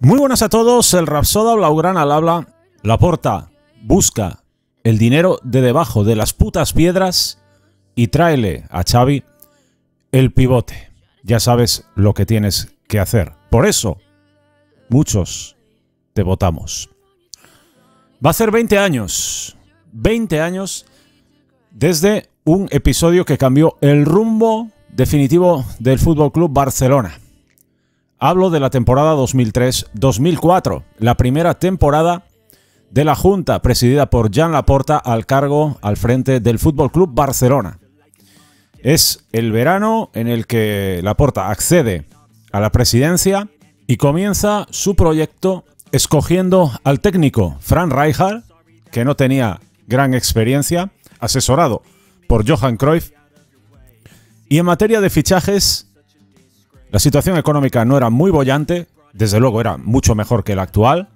Muy buenas a todos, el Rapsoda Blaugrana al habla. Laporta busca el dinero de debajo de las putas piedras y tráele a Xavi el pivote. Ya sabes lo que tienes que hacer. Por eso, muchos te votamos. Va a ser 20 años desde un episodio que cambió el rumbo definitivo del Fútbol Club Barcelona. Hablo de la temporada 2003-2004, la primera temporada de la Junta presidida por Joan Laporta al frente del Fútbol Club Barcelona. Es el verano en el que Laporta accede a la presidencia y comienza su proyecto escogiendo al técnico Frank Rijkaard, que no tenía gran experiencia, asesorado por Johan Cruyff. Y en materia de fichajes, la situación económica no era muy boyante, desde luego era mucho mejor que la actual,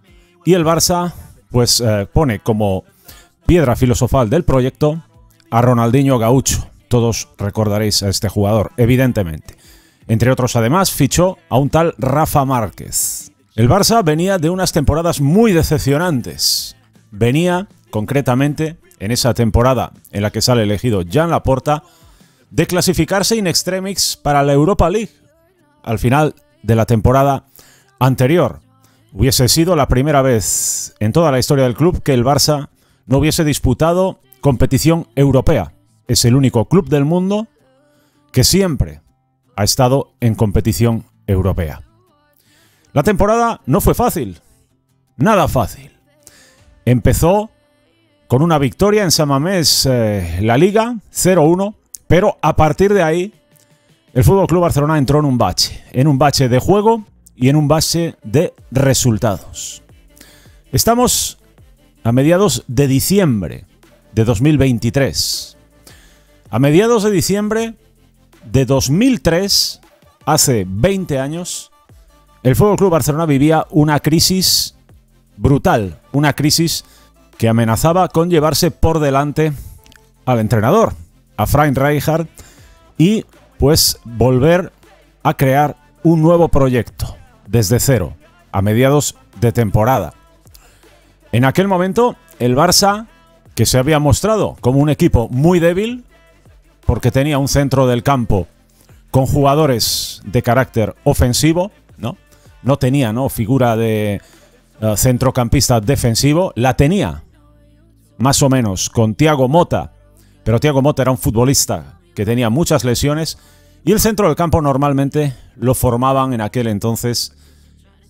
y el Barça pues pone como piedra filosofal del proyecto a Ronaldinho Gaucho. Todos recordaréis a este jugador, evidentemente. Entre otros, además, fichó a un tal Rafa Márquez. El Barça venía de unas temporadas muy decepcionantes. Venía, concretamente, en esa temporada en la que sale elegido Joan Laporta, de clasificarse in extremis para la Europa League. Al final de la temporada anterior. Hubiese sido la primera vez en toda la historia del club que el Barça no hubiese disputado competición europea. Es el único club del mundo que siempre ha estado en competición europea. La temporada no fue fácil, nada fácil. Empezó con una victoria en San Mamés, la Liga, 0-1, pero a partir de ahí el FC Barcelona entró en un bache de juego y en un bache de resultados. Estamos a mediados de diciembre de 2023. A mediados de diciembre de 2003, hace 20 años, el FC Barcelona vivía una crisis brutal, una crisis que amenazaba con llevarse por delante al entrenador, a Frank Rijkaard, y pues volver a crear un nuevo proyecto desde cero, a mediados de temporada. En aquel momento, el Barça, que se había mostrado como un equipo muy débil, porque tenía un centro del campo con jugadores de carácter ofensivo, no tenía figura de centrocampista defensivo, la tenía más o menos con Thiago Motta, pero Thiago Motta era un futbolista que tenía muchas lesiones, y el centro del campo normalmente lo formaban en aquel entonces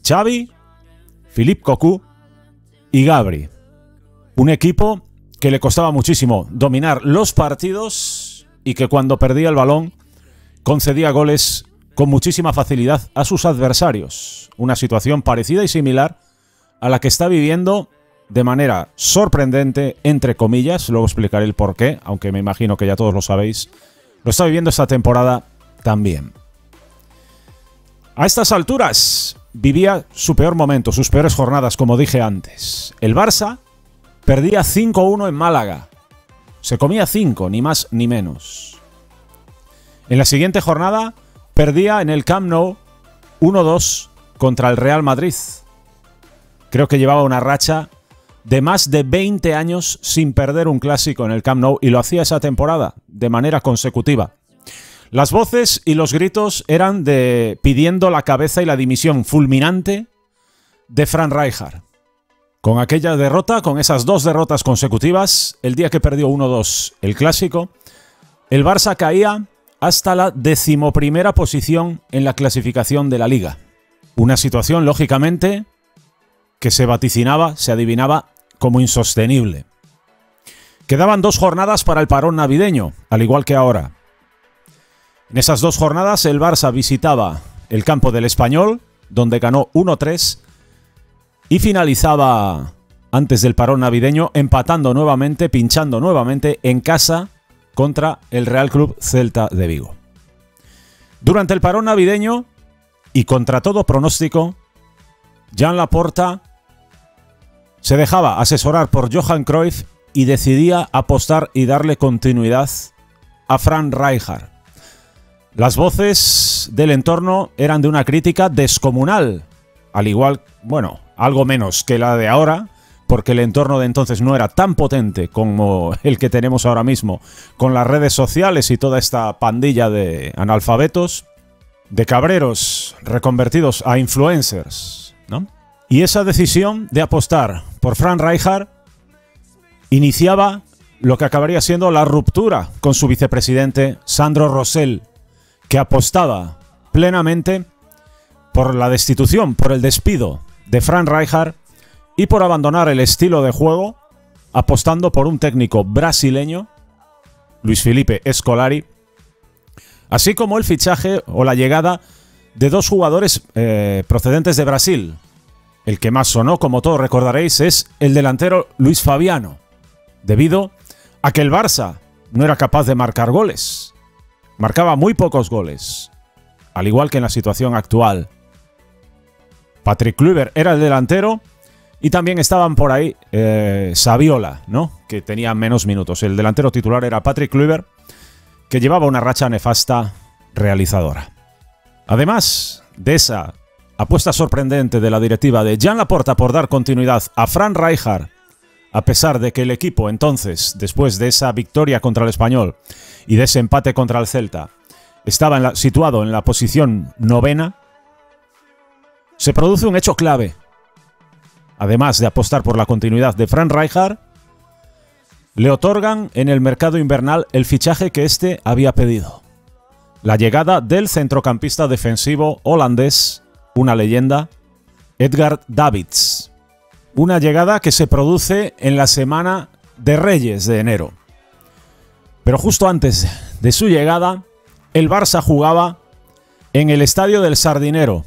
Xavi, Philippe Cocu y Gabri. Un equipo que le costaba muchísimo dominar los partidos y que cuando perdía el balón concedía goles con muchísima facilidad a sus adversarios. Una situación parecida y similar a la que está viviendo de manera sorprendente, entre comillas, luego explicaré el porqué, aunque me imagino que ya todos lo sabéis, lo está viviendo esta temporada también. A estas alturas vivía su peor momento, sus peores jornadas, como dije antes. El Barça perdía 5-1 en Málaga. Se comía 5, ni más ni menos. En la siguiente jornada perdía en el Camp Nou 1-2 contra el Real Madrid. Creo que llevaba una racha de más de 20 años sin perder un clásico en el Camp Nou, y lo hacía esa temporada de manera consecutiva. Las voces y los gritos eran de pidiendo la cabeza y la dimisión fulminante de Frank Rijkaard. Con aquella derrota, con esas dos derrotas consecutivas, el día que perdió 1-2 el clásico, el Barça caía hasta la 11ª posición en la clasificación de la Liga. Una situación, lógicamente, que se vaticinaba, se adivinaba como insostenible. Quedaban 2 jornadas para el parón navideño, al igual que ahora. En esas 2 jornadas el Barça visitaba el campo del Español, donde ganó 1-3, y finalizaba antes del parón navideño empatando nuevamente, pinchando nuevamente en casa contra el Real Club Celta de Vigo. Durante el parón navideño, y contra todo pronóstico, Joan Laporta se dejaba asesorar por Johan Cruyff y decidía apostar y darle continuidad a Frank Rijkaard. Las voces del entorno eran de una crítica descomunal al igual, bueno, algo menos que la de ahora, porque el entorno de entonces no era tan potente como el que tenemos ahora mismo, con las redes sociales y toda esta pandilla de analfabetos, de cabreros reconvertidos a influencers, ¿no? Y esa decisión de apostar por Frank Rijkaard iniciaba lo que acabaría siendo la ruptura con su vicepresidente Sandro Rosell, que apostaba plenamente por la destitución, por el despido de Frank Rijkaard y por abandonar el estilo de juego, apostando por un técnico brasileño, Luis Felipe Scolari, así como el fichaje o la llegada de dos jugadores procedentes de Brasil. El que más sonó, como todos recordaréis, es el delantero Luis Fabiano, debido a que el Barça no era capaz de marcar goles. Marcaba muy pocos goles, al igual que en la situación actual. Patrick Kluivert era el delantero y también estaban por ahí Saviola, ¿no?, que tenía menos minutos. El delantero titular era Patrick Kluivert, que llevaba una racha nefasta realizadora. Además de esa apuesta sorprendente de la directiva de Joan Laporta por dar continuidad a Frank Rijkaard, a pesar de que el equipo entonces, después de esa victoria contra el Español y de ese empate contra el Celta, estaba situado en la posición 9ª, se produce un hecho clave. Además de apostar por la continuidad de Frank Rijkaard, le otorgan en el mercado invernal el fichaje que éste había pedido. La llegada del centrocampista defensivo holandés, una leyenda, Edgar Davids. Una llegada que se produce en la semana de Reyes de enero. Pero justo antes de su llegada, el Barça jugaba en el Estadio del Sardinero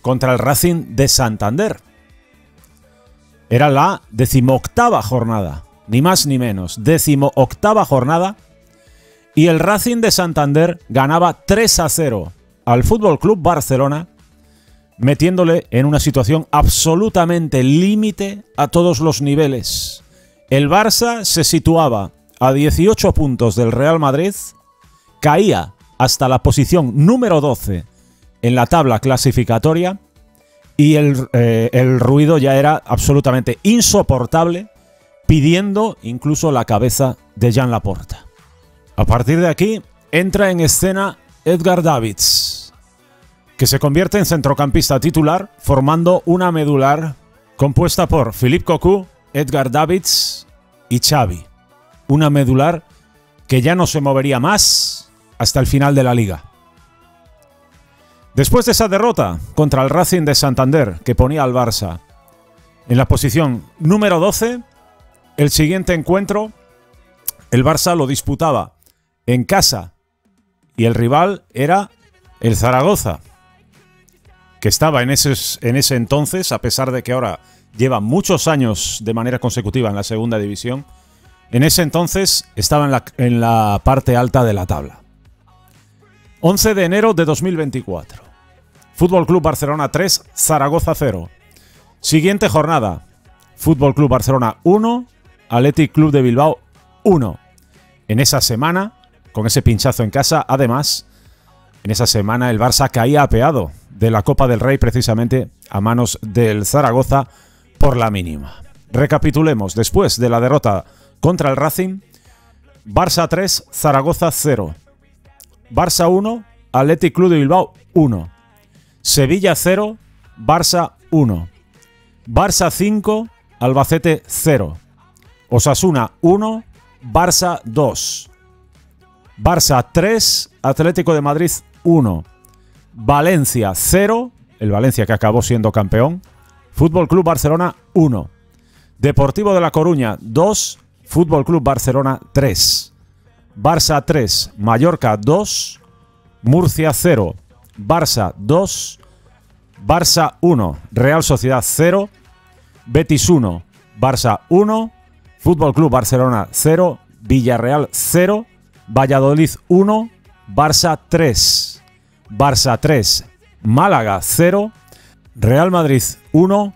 contra el Racing de Santander. Era la 18ª jornada, ni más ni menos, 18ª jornada, y el Racing de Santander ganaba 3-0 al Fútbol Club Barcelona, metiéndole en una situación absolutamente límite a todos los niveles. El Barça se situaba a 18 puntos del Real Madrid, caía hasta la posición número 12 en la tabla clasificatoria y el ruido ya era absolutamente insoportable, pidiendo incluso la cabeza de Joan Laporta. A partir de aquí entra en escena Edgar Davids, que se convierte en centrocampista titular, formando una medular compuesta por Philippe Cocu, Edgar Davids y Xavi. Una medular que ya no se movería más hasta el final de la liga. Después de esa derrota contra el Racing de Santander, que ponía al Barça en la posición número 12, el siguiente encuentro, el Barça lo disputaba en casa y el rival era el Zaragoza, que estaba en ese entonces, a pesar de que ahora lleva muchos años de manera consecutiva en la segunda división, en ese entonces estaba en la parte alta de la tabla. 11 de enero de 2024. Fútbol Club Barcelona 3, Zaragoza 0. Siguiente jornada. Fútbol Club Barcelona 1, Athletic Club de Bilbao 1. En esa semana, con ese pinchazo en casa, además, en esa semana el Barça caía apeado de la Copa del Rey precisamente a manos del Zaragoza por la mínima. Recapitulemos, después de la derrota contra el Racing, Barça 3, Zaragoza 0. Barça 1, Athletic Club de Bilbao 1. Sevilla 0, Barça 1. Barça 5, Albacete 0. Osasuna 1, Barça 2. Barça 3, Atlético de Madrid 1. Valencia 0, el Valencia que acabó siendo campeón. Fútbol Club Barcelona 1. Deportivo de La Coruña 2, Fútbol Club Barcelona 3. Barça 3, Mallorca 2. Murcia 0, Barça 2. Barça 1, Real Sociedad 0. Betis 1, Barça 1. Fútbol Club Barcelona 0. Villarreal 0. Valladolid 1, Barça 3. Barça 3, Málaga 0. Real Madrid 1,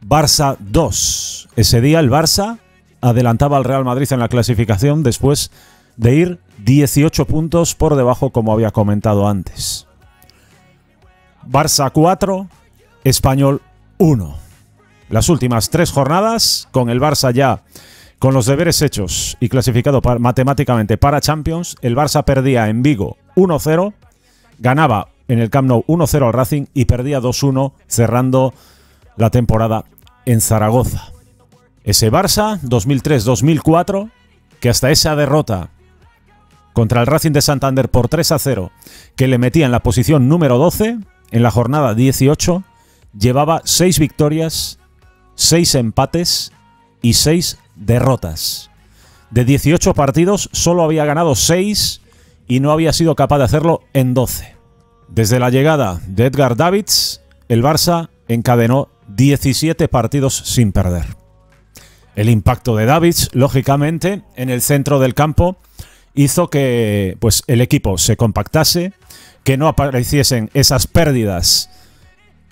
Barça 2. Ese día el Barça adelantaba al Real Madrid en la clasificación después de ir 18 puntos por debajo, como había comentado antes. Barça 4, Español 1. Las últimas 3 jornadas, con el Barça ya con los deberes hechos y clasificado matemáticamente para Champions, el Barça perdía en Vigo 1-0, ganaba en el Camp Nou 1-0 al Racing y perdía 2-1 cerrando la temporada en Zaragoza. Ese Barça 2003-2004, que hasta esa derrota contra el Racing de Santander por 3-0, que le metía en la posición número 12, en la jornada 18, llevaba 6 victorias, 6 empates y 6 derrotas. De 18 partidos solo había ganado 6 y no había sido capaz de hacerlo en 12. Desde la llegada de Edgar Davids, el Barça encadenó 17 partidos sin perder. El impacto de Davids, lógicamente, en el centro del campo hizo que pues, el equipo se compactase, que no apareciesen esas pérdidas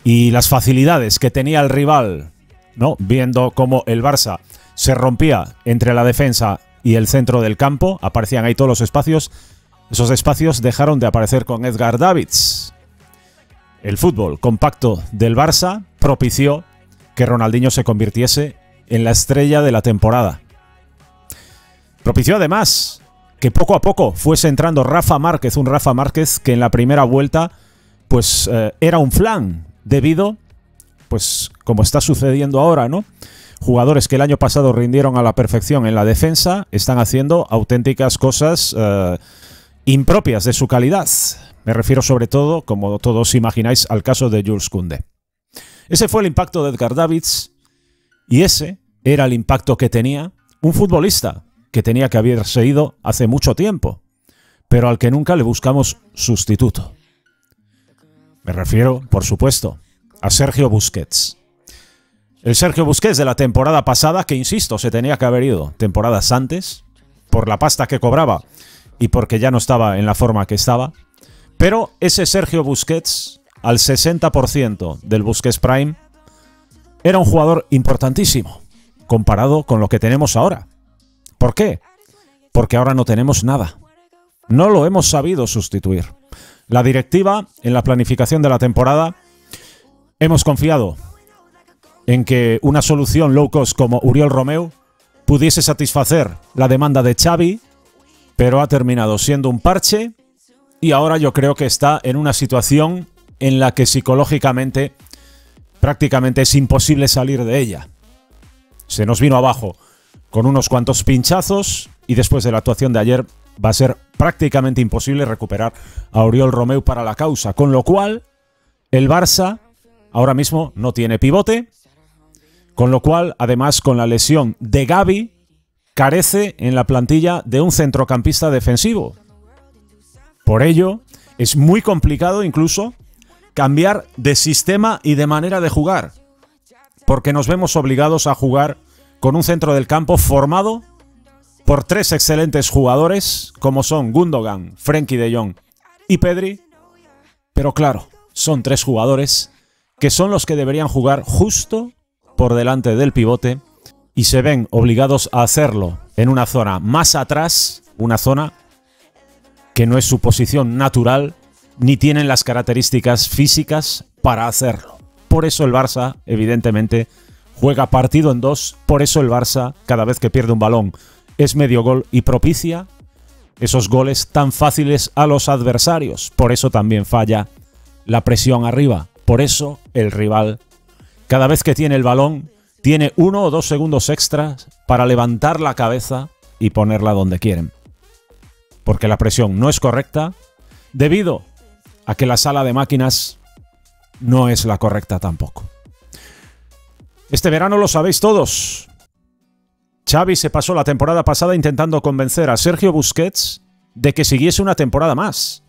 y las facilidades que tenía el rival, ¿no? Viendo cómo el Barça se rompía entre la defensa y el centro del campo, aparecían ahí todos los espacios. Esos espacios dejaron de aparecer con Edgar Davids. El fútbol compacto del Barça propició que Ronaldinho se convirtiese en la estrella de la temporada. Propició además que poco a poco fuese entrando Rafa Márquez, un Rafa Márquez que en la primera vuelta pues era un flan, debido, pues como está sucediendo ahora, ¿no? Jugadores que el año pasado rindieron a la perfección en la defensa están haciendo auténticas cosas impropias de su calidad. Me refiero sobre todo, como todos imagináis, al caso de Jules Koundé. Ese fue el impacto de Edgar Davids y ese era el impacto que tenía un futbolista que tenía que haberse ido hace mucho tiempo, pero al que nunca le buscamos sustituto. Me refiero, por supuesto, a Sergio Busquets. El Sergio Busquets de la temporada pasada, que insisto, se tenía que haber ido temporadas antes, por la pasta que cobraba y porque ya no estaba en la forma que estaba, pero ese Sergio Busquets, al 60% del Busquets Prime, era un jugador importantísimo, comparado con lo que tenemos ahora. ¿Por qué? Porque ahora no tenemos nada. No lo hemos sabido sustituir. La directiva, en la planificación de la temporada, hemos confiado en que una solución low cost como Oriol Romeu pudiese satisfacer la demanda de Xavi, pero ha terminado siendo un parche y ahora yo creo que está en una situación en la que psicológicamente prácticamente es imposible salir de ella. Se nos vino abajo con unos cuantos pinchazos y después de la actuación de ayer va a ser prácticamente imposible recuperar a Oriol Romeu para la causa, con lo cual el Barça ahora mismo no tiene pivote, con lo cual además con la lesión de Gavi carece en la plantilla de un centrocampista defensivo. Por ello es muy complicado incluso cambiar de sistema y de manera de jugar, porque nos vemos obligados a jugar con un centro del campo formado por 3 excelentes jugadores como son Gundogan, Frenkie de Jong y Pedri, pero claro, son 3 jugadores que son los que deberían jugar justo por delante del pivote y se ven obligados a hacerlo en una zona más atrás, una zona que no es su posición natural ni tienen las características físicas para hacerlo. Por eso el Barça, evidentemente, juega partido en 2, por eso el Barça, cada vez que pierde un balón, es medio gol y propicia esos goles tan fáciles a los adversarios. Por eso también falla la presión arriba. Por eso el rival, cada vez que tiene el balón, tiene 1 o 2 segundos extras para levantar la cabeza y ponerla donde quieren. Porque la presión no es correcta debido a que la sala de máquinas no es la correcta tampoco. Este verano lo sabéis todos. Xavi se pasó la temporada pasada intentando convencer a Sergio Busquets de que siguiese una temporada más.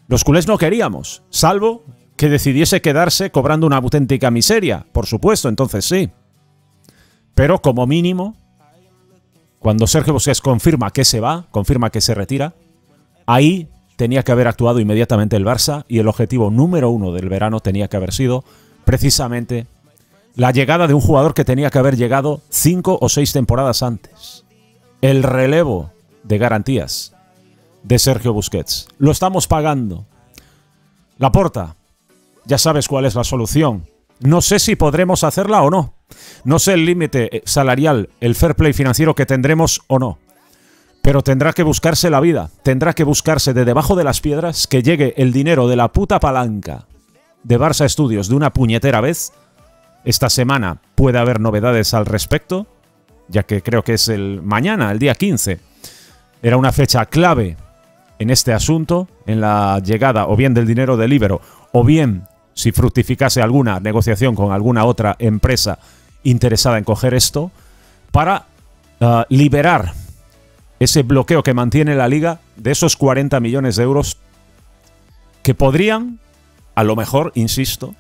Los culés no queríamos, salvo que decidiese quedarse cobrando una auténtica miseria, por supuesto, entonces sí. Pero como mínimo, cuando Sergio Busquets confirma que se va, confirma que se retira, ahí tenía que haber actuado inmediatamente el Barça y el objetivo número 1 del verano tenía que haber sido precisamente la llegada de un jugador que tenía que haber llegado 5 o 6 temporadas antes. El relevo de garantías de Sergio Busquets. Lo estamos pagando. Laporta, ya sabes cuál es la solución. No sé si podremos hacerla o no. No sé el límite salarial, el fair play financiero que tendremos o no. Pero tendrá que buscarse la vida, tendrá que buscarse de debajo de las piedras que llegue el dinero de la puta palanca de Barça Studios de una puñetera vez. Esta semana puede haber novedades al respecto, ya que creo que es mañana, el día 15. Era una fecha clave en este asunto, en la llegada o bien del dinero del Ibero, o bien si fructificase alguna negociación con alguna otra empresa interesada en coger esto, para liberar ese bloqueo que mantiene la Liga de esos 40 millones de euros que podrían, a lo mejor, insisto,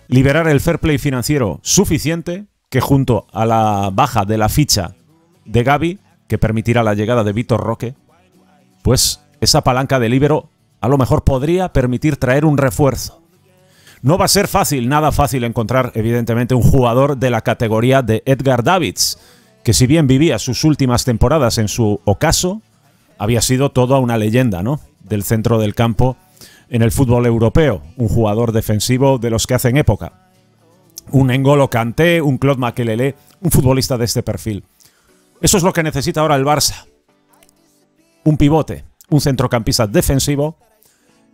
liberar el fair play financiero suficiente que junto a la baja de la ficha de Gavi, que permitirá la llegada de Vitor Roque, pues esa palanca del Ibero a lo mejor podría permitir traer un refuerzo. No va a ser fácil, nada fácil encontrar, evidentemente, un jugador de la categoría de Edgar Davids, que si bien vivía sus últimas temporadas en su ocaso, había sido toda una leyenda, ¿no?, del centro del campo en el fútbol europeo. Un jugador defensivo de los que hacen época. Un N'Golo Kanté, un Claude Makelele, un futbolista de este perfil. Eso es lo que necesita ahora el Barça. Un pivote, un centrocampista defensivo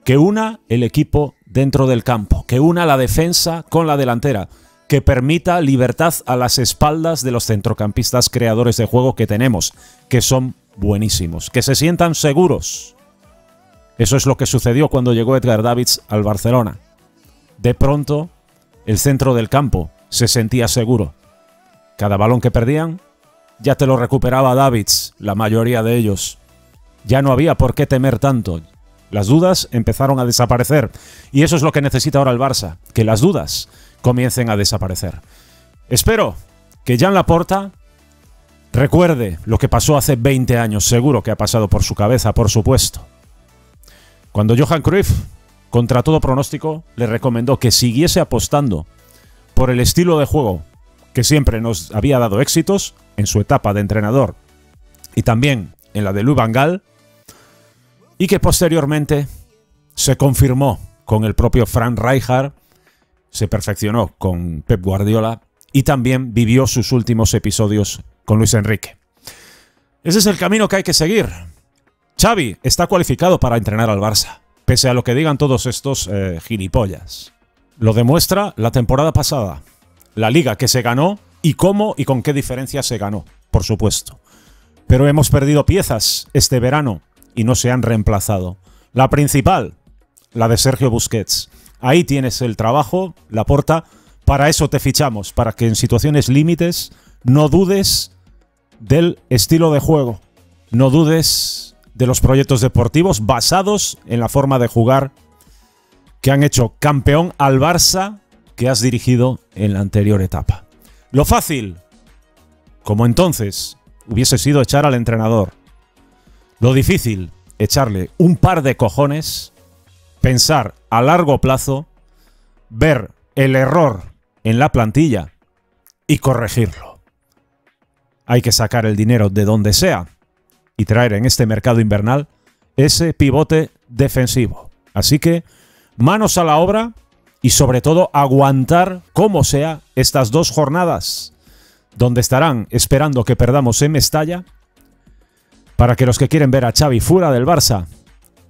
que una el equipo dentro del campo, que una la defensa con la delantera, que permita libertad a las espaldas de los centrocampistas creadores de juego que tenemos, que son buenísimos, que se sientan seguros. Eso es lo que sucedió cuando llegó Edgar Davids al Barcelona. De pronto, el centro del campo se sentía seguro. Cada balón que perdían, ya te lo recuperaba Davids, la mayoría de ellos. Ya no había por qué temer tanto. Las dudas empezaron a desaparecer. Y eso es lo que necesita ahora el Barça, que las dudas comiencen a desaparecer. Espero que Joan Laporta recuerde lo que pasó hace 20 años. Seguro que ha pasado por su cabeza, por supuesto. Cuando Johan Cruyff, contra todo pronóstico, le recomendó que siguiese apostando por el estilo de juego que siempre nos había dado éxitos en su etapa de entrenador y también en la de Louis van Gaal, y que posteriormente se confirmó con el propio Frank Rijkaard, se perfeccionó con Pep Guardiola y también vivió sus últimos episodios con Luis Enrique. Ese es el camino que hay que seguir. Xavi está cualificado para entrenar al Barça, pese a lo que digan todos estos gilipollas. Lo demuestra la temporada pasada, la Liga que se ganó y cómo y con qué diferencia se ganó, por supuesto. Pero hemos perdido piezas este verano y no se han reemplazado. La principal, la de Sergio Busquets. Ahí tienes el trabajo, Laporta. Para eso te fichamos, para que en situaciones límites no dudes del estilo de juego, no dudes de los proyectos deportivos basados en la forma de jugar que han hecho campeón al Barça que has dirigido en la anterior etapa. Lo fácil, como entonces, hubiese sido echar al entrenador. Lo difícil, echarle un par de cojones, pensar a largo plazo, ver el error en la plantilla y corregirlo. Hay que sacar el dinero de donde sea y traer en este mercado invernal ese pivote defensivo. Así que manos a la obra y sobre todo aguantar como sea estas 2 jornadas donde estarán esperando que perdamos en Mestalla para que los que quieren ver a Xavi fuera del Barça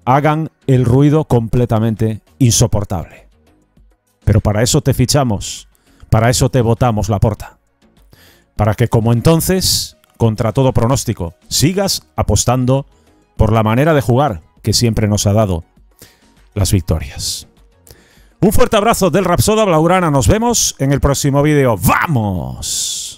hagan el ruido completamente insoportable. Pero para eso te fichamos, para eso te votamos, Laporta. Para que como entonces, contra todo pronóstico, sigas apostando por la manera de jugar que siempre nos ha dado las victorias. Un fuerte abrazo del Rapsoda Blaugrana. Nos vemos en el próximo vídeo. ¡Vamos!